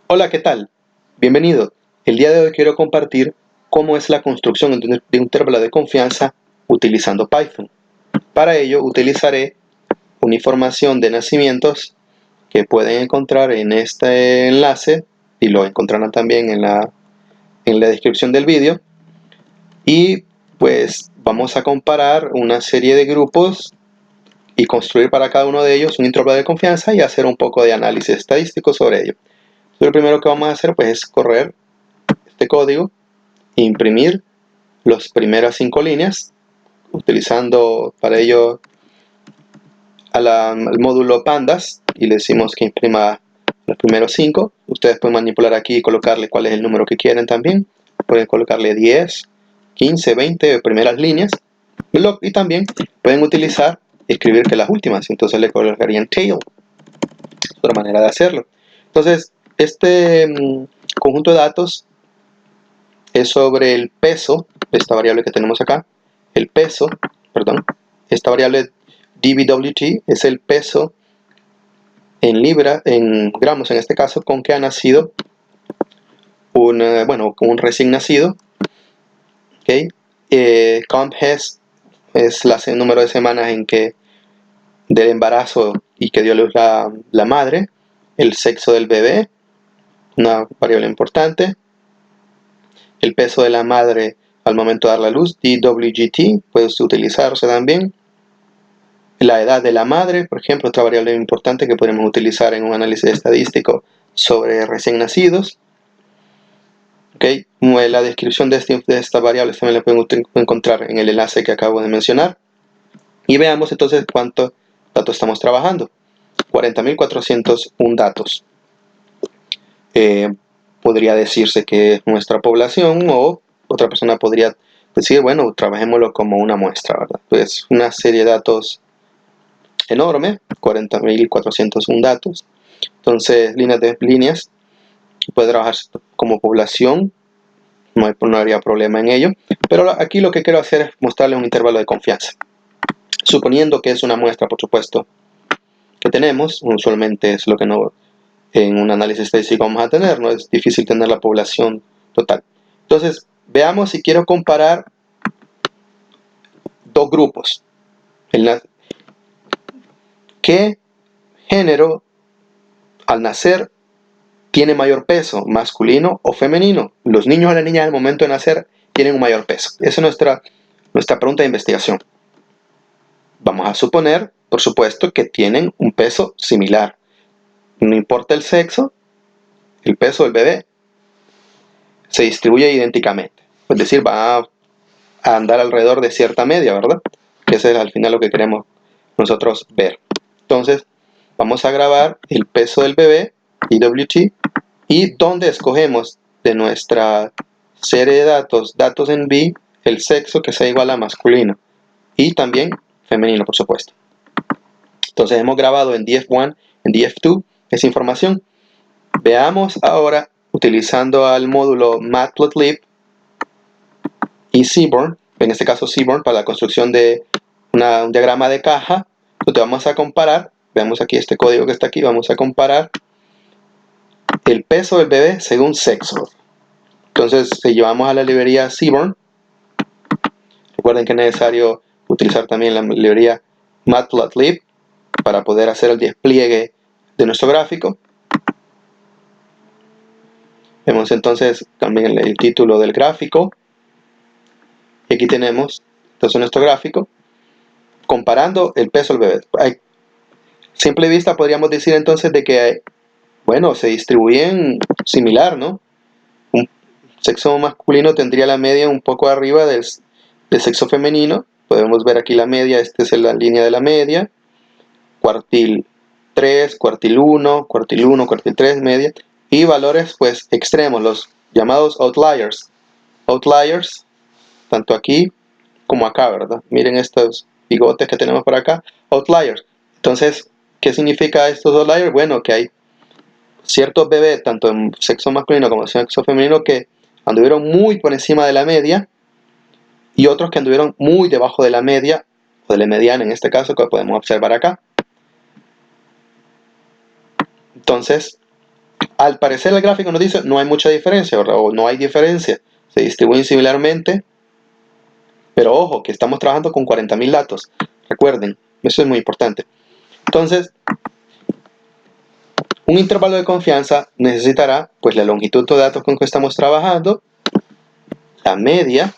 Hola, ¿qué tal? Bienvenido. El día de hoy quiero compartir cómo es la construcción de un intervalo de confianza utilizando Python. Para ello utilizaré una información de nacimientos que pueden encontrar en este enlace y lo encontrarán también en la descripción del vídeo. Y pues vamos a comparar una serie de grupos y construir para cada uno de ellos un intervalo de confianza y hacer un poco de análisis estadístico sobre ello. Lo primero que vamos a hacer pues es correr este código, imprimir las primeras 5 líneas, utilizando para ello al módulo pandas, y le decimos que imprima los primeros 5. Ustedes pueden manipular aquí y colocarle cuál es el número que quieren también. Pueden colocarle 10, 15, 20 primeras líneas, y también pueden utilizar escribir que las últimas, entonces le colocarían tail. Es otra manera de hacerlo. Entonces este conjunto de datos es sobre el peso de esta variable que tenemos acá. El peso, perdón, esta variable dBWT es el peso en libra, en gramos en este caso, con que ha nacido un recién nacido. ¿Okay? COMP-HES es el número de semanas en que del embarazo y que dio luz la madre. El sexo del bebé, una variable importante. El peso de la madre al momento de dar la luz, dWGT, puede utilizarse también. La edad de la madre, por ejemplo, otra variable importante que podemos utilizar en un análisis estadístico sobre recién nacidos. ¿Okay? La descripción de estas variables también la pueden encontrar en el enlace que acabo de mencionar. Y veamos entonces cuántos datos estamos trabajando. 40.401 datos. Podría decirse que es nuestra población, o otra persona podría decir, bueno, trabajémoslo como una muestra, ¿verdad? Pues una serie de datos enorme, 40.401 datos. Entonces, líneas, puede trabajar como población, no habría problema en ello. Pero aquí lo que quiero hacer es mostrarles un intervalo de confianza. Suponiendo que es una muestra, por supuesto, que tenemos, usualmente es lo que no en un análisis estadístico vamos a tener, no es difícil tener la población total. Entonces, veamos si quiero comparar dos grupos. ¿Qué género al nacer tiene mayor peso, masculino o femenino? Los niños o las niñas al momento de nacer tienen un mayor peso. Esa es nuestra pregunta de investigación. Vamos a suponer, por supuesto, que tienen un peso similar. No importa el sexo, el peso del bebé se distribuye idénticamente. Es decir, va a andar alrededor de cierta media, ¿verdad? Que ese es al final lo que queremos nosotros ver. Entonces, vamos a grabar el peso del bebé, dWT, y donde escogemos de nuestra serie de datos en B, el sexo que sea igual a masculino y también femenino, por supuesto. Entonces hemos grabado en df1, en df2 esa información. Veamos ahora, utilizando al módulo matplotlib y Seaborn, en este caso Seaborn para la construcción de un diagrama de caja, donde vamos a comparar, veamos aquí este código que está aquí, vamos a comparar el peso del bebé según sexo. Entonces, si llevamos a la librería Seaborn, recuerden que es necesario utilizar también la librería matplotlib para poder hacer el despliegue de nuestro gráfico. Vemos entonces también el título del gráfico. Y aquí tenemos entonces nuestro gráfico comparando el peso del bebé. A simple vista podríamos decir entonces de que, bueno, se distribuyen similar, ¿no? Un sexo masculino tendría la media un poco arriba del sexo femenino. Podemos ver aquí la media, esta es la línea de la media. Cuartil 3, cuartil 1, cuartil 1, cuartil 3, media. Y valores pues extremos, los llamados outliers. Outliers, tanto aquí como acá, ¿verdad? Miren estos bigotes que tenemos por acá, outliers. Entonces, ¿qué significa estos outliers? Bueno, que hay ciertos bebés, tanto en sexo masculino como en sexo femenino, que anduvieron muy por encima de la media y otros que anduvieron muy debajo de la media, o de la mediana en este caso, que podemos observar acá. Entonces, Al parecer el gráfico nos dice no hay mucha diferencia, ¿verdad? O no hay diferencia, se distribuyen similarmente, pero ojo que estamos trabajando con 40.000 datos, recuerden, eso es muy importante. Entonces, un intervalo de confianza necesitará pues la longitud de datos con que estamos trabajando, la media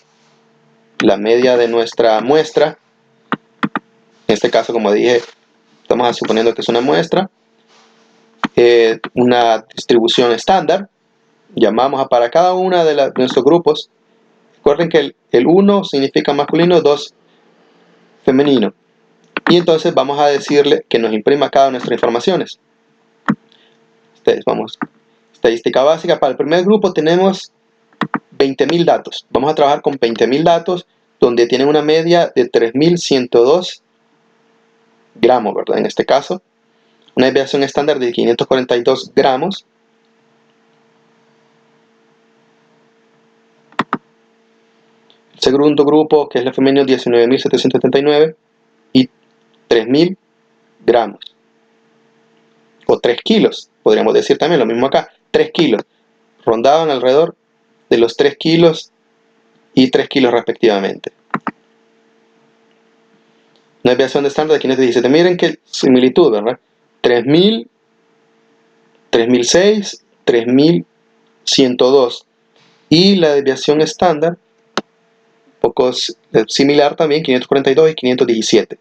de nuestra muestra, en este caso como dije, estamos suponiendo que es una muestra, una distribución estándar, llamamos a para cada una de nuestros grupos, recuerden que el 1 significa masculino, 2 femenino, y entonces vamos a decirle que nos imprima cada una de nuestras informaciones. Entonces vamos, estadística básica, para el primer grupo tenemos 20.000 datos, vamos a trabajar con 20.000 datos, donde tienen una media de 3.102 gramos, ¿verdad? En este caso, una desviación estándar de 542 gramos. El segundo grupo, que es la femenino, 19.779 y 3.000 gramos. O 3 kilos, podríamos decir también, lo mismo acá, 3 kilos. Rondaban alrededor de los 3 kilos y 3 kilos respectivamente. Una desviación de estándar de 517. Miren qué similitud, ¿verdad? 3.000, 3.006, 3.102. Y la desviación estándar, poco similar también, 542 y 517.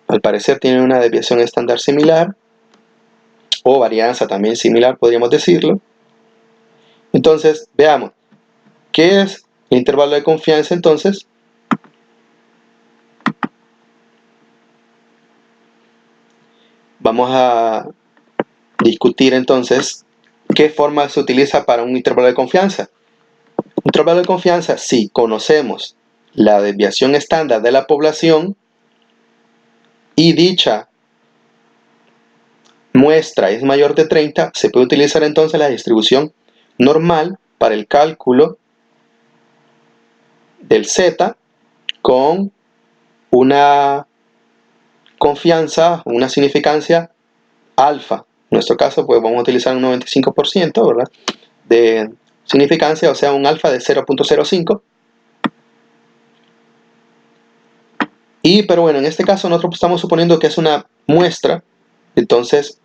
Al parecer tienen una desviación estándar similar, o varianza también similar, podríamos decirlo. Entonces, veamos, ¿qué es el intervalo de confianza entonces? Vamos a discutir entonces qué forma se utiliza para un intervalo de confianza. Un intervalo de confianza, si conocemos la desviación estándar de la población y dicha muestra es mayor de 30, se puede utilizar entonces la distribución normal para el cálculo del Z con una confianza, una significancia alfa. En nuestro caso, pues vamos a utilizar un 95%, ¿verdad? De significancia, o sea, un alfa de 0.05. Pero bueno, en este caso nosotros estamos suponiendo que es una muestra, entonces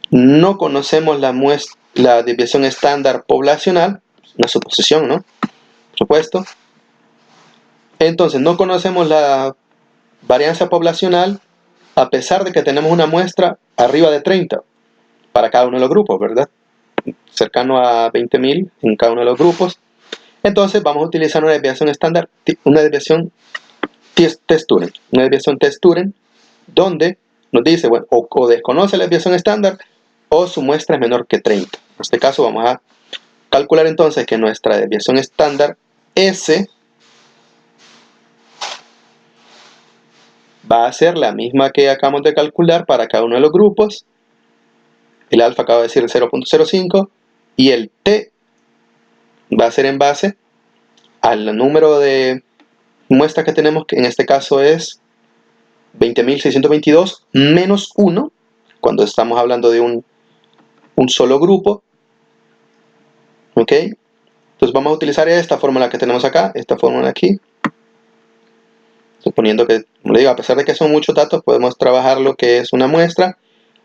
no conocemos la desviación estándar poblacional, una suposición, ¿no? Por supuesto. Entonces no conocemos la varianza poblacional a pesar de que tenemos una muestra arriba de 30 para cada uno de los grupos, ¿verdad? Cercano a 20.000 en cada uno de los grupos. Entonces vamos a utilizar una desviación estándar, una desviación Testuren, una desviación Testuren, donde nos dice, bueno, o desconoce la desviación estándar o su muestra es menor que 30. En este caso vamos a calcular entonces que nuestra desviación estándar S va a ser la misma que acabamos de calcular para cada uno de los grupos. El alfa acaba de decir el 0.05 y el T va a ser en base al número de muestras que tenemos, que en este caso es 20.622 menos 1, cuando estamos hablando de un solo grupo. ¿Ok? Entonces vamos a utilizar esta fórmula que tenemos acá, esta fórmula aquí. Suponiendo que, como le digo, a pesar de que son muchos datos, podemos trabajar lo que es una muestra.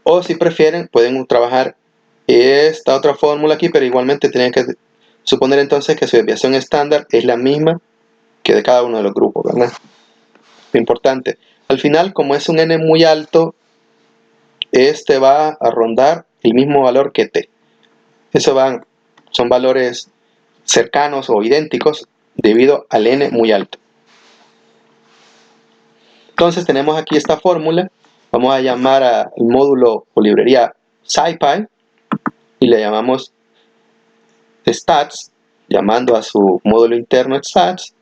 O si prefieren, pueden trabajar esta otra fórmula aquí, pero igualmente tienen que suponer entonces que su desviación estándar es la misma que de cada uno de los grupos, ¿verdad? Importante. Al final, como es un n muy alto, este va a rondar el mismo valor que t. Son valores cercanos o idénticos debido al n muy alto. Entonces tenemos aquí esta fórmula. Vamos a llamar al módulo o librería SciPy y le llamamos stats, llamando a su módulo interno stats,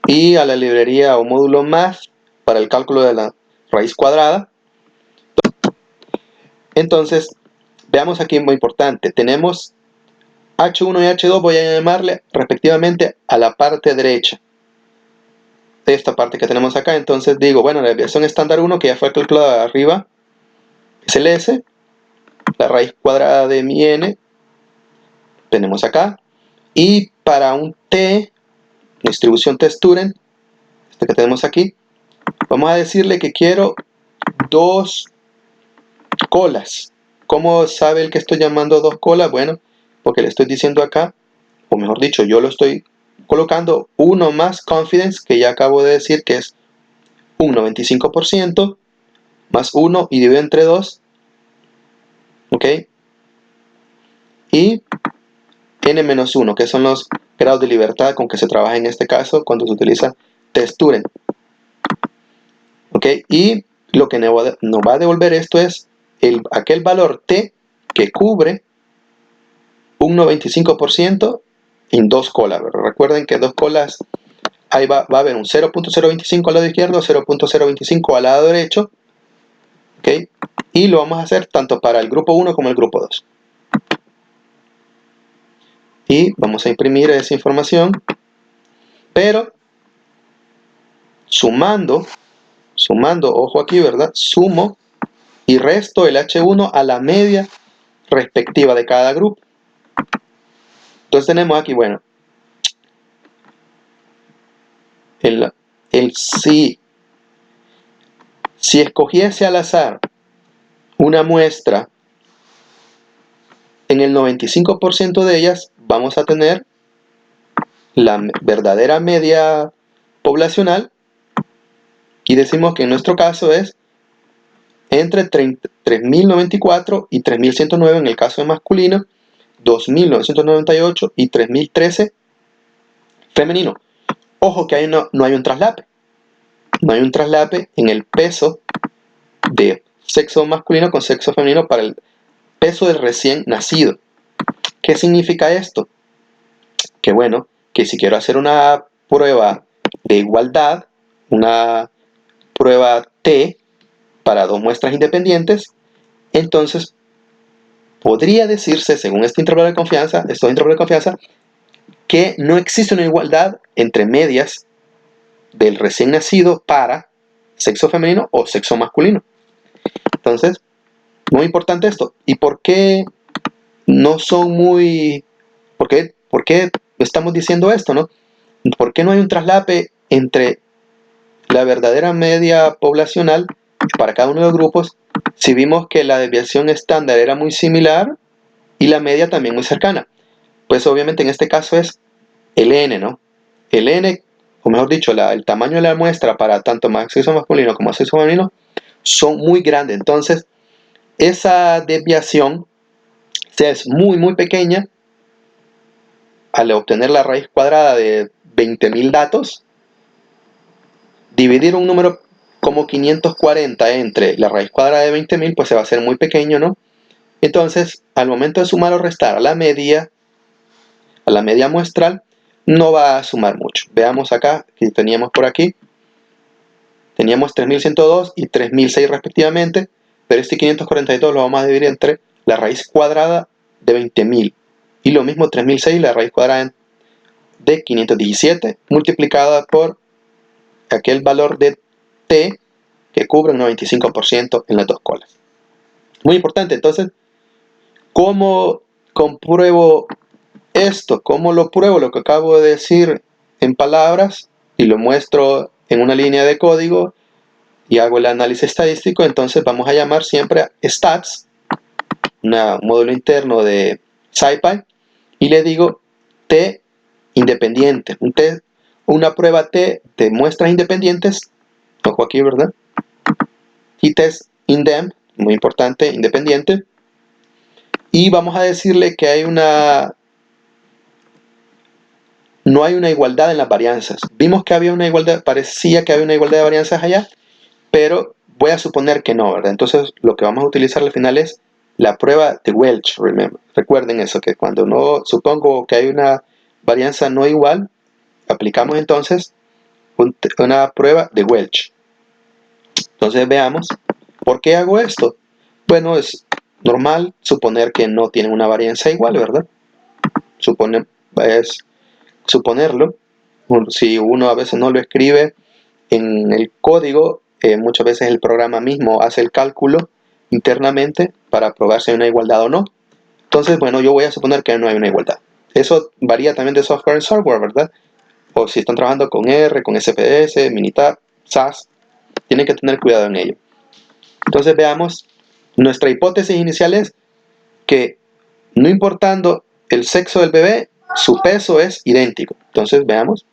y a la librería o módulo math para el cálculo de la raíz cuadrada. Entonces, veamos aquí muy importante. Tenemos H1 y H2, voy a llamarle respectivamente a la parte derecha de esta parte que tenemos acá. Entonces digo, bueno, la desviación estándar 1, que ya fue calculada arriba, es el S, la raíz cuadrada de mi n, tenemos acá. Y para un T, distribución T-Student, este que tenemos aquí, vamos a decirle que quiero 2 colas. ¿Cómo sabe el que estoy llamando 2 colas? Bueno, porque le estoy diciendo acá, o mejor dicho, yo lo estoy colocando 1 más confidence, que ya acabo de decir que es un 95%, más 1 y dividido entre 2, ¿ok? Y n-1, que son los grados de libertad con que se trabaja en este caso cuando se utiliza T-Student, ¿ok? Y lo que nos va a devolver esto es aquel valor T que cubre un 95% en 2 colas. Recuerden que 2 colas, ahí va a haber un 0.025 al lado izquierdo, 0.025 al lado derecho, ¿ok? Y lo vamos a hacer tanto para el grupo 1 como el grupo 2. Y vamos a imprimir esa información, pero sumando, ojo aquí, ¿verdad? Sumo y resto el H1 a la media respectiva de cada grupo. Entonces tenemos aquí, bueno, si escogiese al azar una muestra, en el 95% de ellas vamos a tener la verdadera media poblacional, y decimos que en nuestro caso es entre 3.094 y 3.109 en el caso de masculino, 2.998 y 3.013 femenino. Ojo que ahí no hay un traslape. No hay un traslape en el peso de sexo masculino con sexo femenino para el peso del recién nacido. ¿Qué significa esto? Que bueno, que si quiero hacer una prueba de igualdad, una prueba T para 2 muestras independientes, entonces podría decirse, según estos intervalos de confianza, que no existe una igualdad entre medias del recién nacido para sexo femenino o sexo masculino. Entonces, muy importante esto. ¿Y por qué no son muy... ¿Por qué estamos diciendo esto, no? ¿Por qué no hay un traslape entre la verdadera media poblacional para cada uno de los grupos si vimos que la desviación estándar era muy similar y la media también muy cercana? Pues obviamente en este caso es el n, ¿no? El n, o mejor dicho, el tamaño de la muestra para tanto sexo masculino como sexo femenino son muy grandes. Entonces, esa desviación es muy pequeña. Al obtener la raíz cuadrada de 20.000 datos, dividir un número como 540 entre la raíz cuadrada de 20.000, pues se va a hacer muy pequeño, ¿no? Entonces, al momento de sumar o restar a la media muestral, no va a sumar mucho. Veamos acá, que teníamos por aquí, teníamos 3.102 y 3.006 respectivamente, pero este 542 lo vamos a dividir entre la raíz cuadrada de 20.000. Y lo mismo 3.006, la raíz cuadrada de 517, multiplicada por aquel valor de T que cubre un 95% en las 2 colas. Muy importante. Entonces, ¿cómo compruebo esto? ¿Cómo lo pruebo? Lo que acabo de decir en palabras y lo muestro en una línea de código y hago el análisis estadístico. Entonces vamos a llamar siempre a stats, un módulo interno de SciPy, y le digo T independiente, una prueba T de muestras independientes, ojo aquí, ¿verdad? Y test indem, muy importante, independiente, y vamos a decirle que no hay una igualdad en las varianzas. Vimos que había una igualdad, parecía que había una igualdad de varianzas allá, pero voy a suponer que no, ¿verdad? Entonces lo que vamos a utilizar al final es la prueba de Welch, recuerden eso, que cuando no supongo que hay una varianza no igual, aplicamos entonces una prueba de Welch. Entonces veamos, ¿por qué hago esto? Bueno, es normal suponer que no tienen una varianza igual, ¿verdad? Es suponerlo. Si uno a veces no lo escribe en el código, muchas veces el programa mismo hace el cálculo internamente para probar si hay una igualdad o no. Entonces, bueno, yo voy a suponer que no hay una igualdad. Eso varía también de software en software, ¿verdad? O si están trabajando con R, con SPS, Minitab, SAS, tienen que tener cuidado en ello. Entonces veamos, nuestra hipótesis inicial es que no importando el sexo del bebé, su peso es idéntico. Entonces veamos.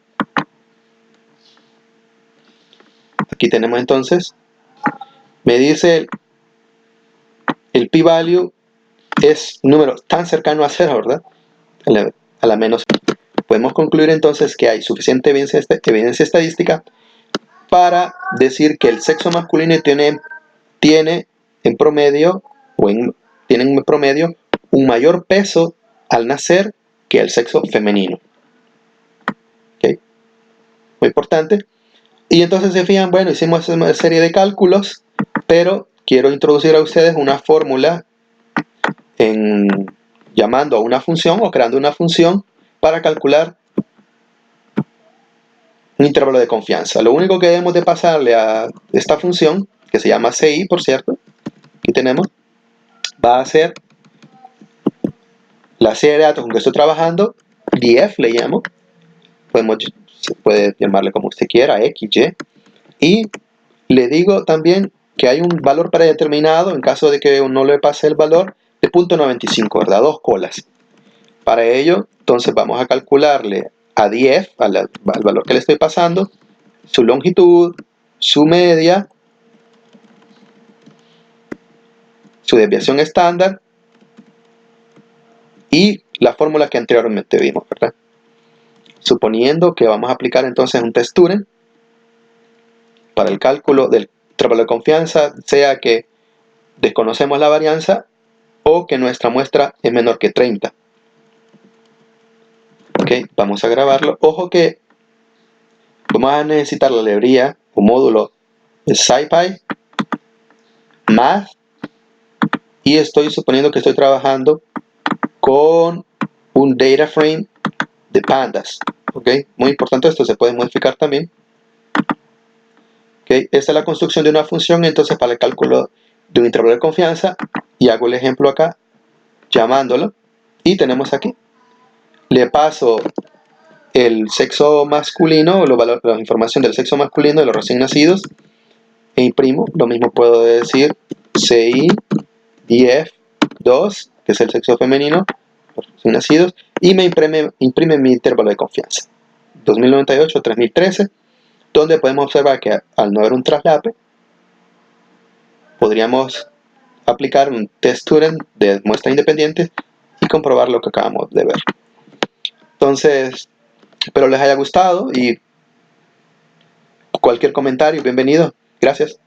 Aquí tenemos entonces, me dice el p-value es un número tan cercano a 0, ¿verdad? A la menos. Podemos concluir entonces que hay suficiente evidencia estadística para decir que el sexo masculino tiene en promedio, tienen en promedio un mayor peso al nacer que el sexo femenino. ¿Okay? Muy importante. Y entonces se fijan, bueno, hicimos una serie de cálculos, pero quiero introducir a ustedes una fórmula llamando a una función o creando una función para calcular un intervalo de confianza. Lo único que debemos de pasarle a esta función, que se llama CI, por cierto, aquí tenemos, va a ser la serie de datos con que estoy trabajando, df le llamo, se puede llamarle como usted quiera, x, y le digo también que hay un valor predeterminado en caso de que no le pase el valor de 0.95, ¿verdad? 2 colas. Para ello, entonces vamos a calcularle a df, al valor que le estoy pasando, su longitud, su media, su desviación estándar y la fórmula que anteriormente vimos, ¿verdad? Suponiendo que vamos a aplicar entonces un test Turing para el cálculo del intervalo de confianza, sea que desconocemos la varianza o que nuestra muestra es menor que 30. Ok, vamos a grabarlo. Ojo que vamos a necesitar la librería o módulo de SciPy, Math, y estoy suponiendo que estoy trabajando con un data frame de pandas. Ok, muy importante, esto se puede modificar también. Ok, esta es la construcción de una función entonces para el cálculo de un intervalo de confianza, y hago el ejemplo acá llamándolo, y tenemos aquí, le paso el sexo masculino, la información del sexo masculino de los recién nacidos, e imprimo. Lo mismo puedo decir CI DF2, que es el sexo femenino, los recién nacidos, y me imprime mi intervalo de confianza 2098-3013, donde podemos observar que al no haber un traslape podríamos aplicar un test Turing de muestra independiente y comprobar lo que acabamos de ver. Entonces, espero les haya gustado, y cualquier comentario, bienvenido. Gracias.